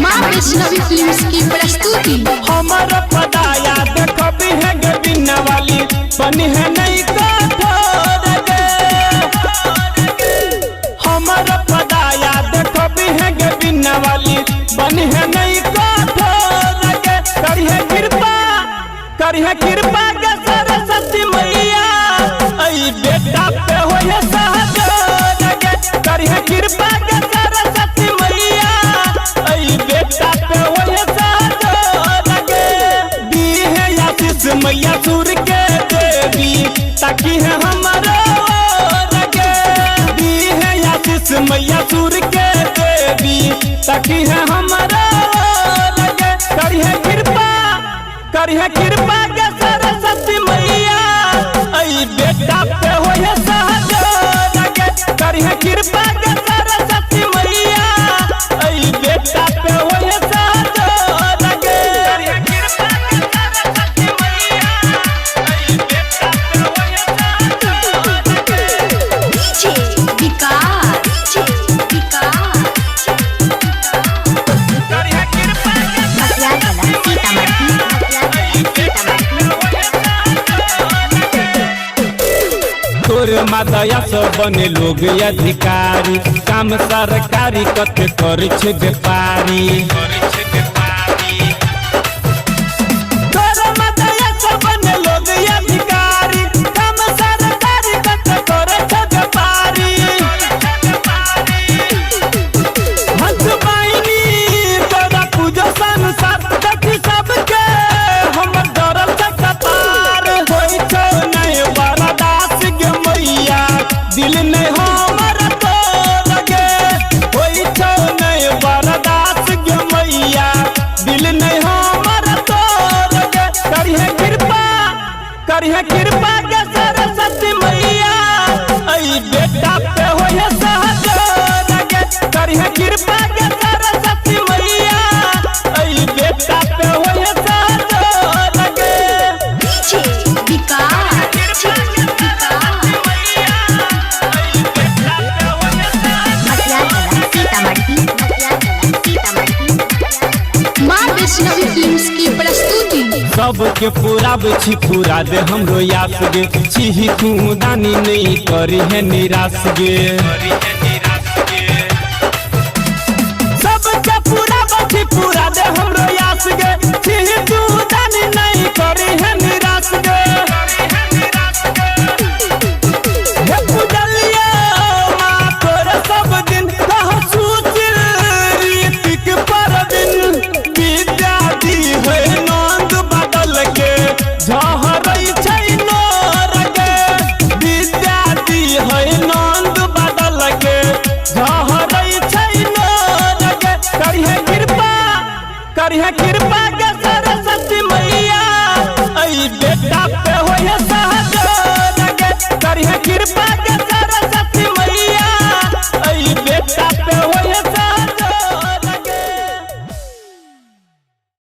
माँ वैष्णवी फिल्म्स की प्रस्तुति। हमारा पदाया देखो भी है गे बिना वाली बनी है नहीं कठोर गे। हमारा पदाया देखो भी है गे बिना वाली बनी है नहीं कठोर गे। करिए कृपा के सरस्वती मैया आई बेटा पे होए सहजोर गे। करिए कृपा के सरस्वती मैया आई बेटा पे होए सहजोर गे। दी है आशीष मैया सूर के देवी ताकि है हमारा गे। दी है आशीष मैया सूर के देवी ताकि है हमारा गे। करिए कृपा के सरस्वती मैया आई बेटा पे होए सहजोर गे। करिए कृपा के सरस्वती मैया आई बेटा पे होए सहजोर गे। करिए कृपा के सरस्वती मैया आई बेटा पे होए सहजोर गे। डीजे विकास करिए कृपा के मटियाला सीतामढ़ी। तोर मादया से बने लोग अधिकारी काम सरकारी कते करे छे व्यापारी। तोर मादया से बने लोग अधिकारी काम सरकारी कते करे छे व्यापारी। हंस बाइनी तोरा पूजा संसार देखी सबके हमर डरल से कपार होई छो नहीं बरदास गे मैया दिल नहीं हमर तो लगे। होई छो नहीं बरदास गे मैया दिल नहीं हमर तो लगे। करिए कृपा के सरस्वती मैया आई बेटा पे होए सहजोर गे। करिए कृपा के सरस्वती मैया आई बेटा पे होए सहजोर गे। डीजे विकास मटियाला सीतामढ़ी। माँ वैष्णवी फिल्म्स की प्रस्तुति। सबके पूरा बेची पूरा दे हमरो यास गे। छिही तू दानी नहीं करी है निराश गे। सबके पूरा बेची पूरा दे हमरो यास गे। छिही तू दानी नहीं करी है निराश गे। हे पूजलिया माँ तोरे सब दिन कह सुचिल रीतिक पर दिन विद्या दी है नंद बदल के झहरई छै नोर गे। विद्या दी है नंद बदल के झहरई छै नोर गे। करिए कृपा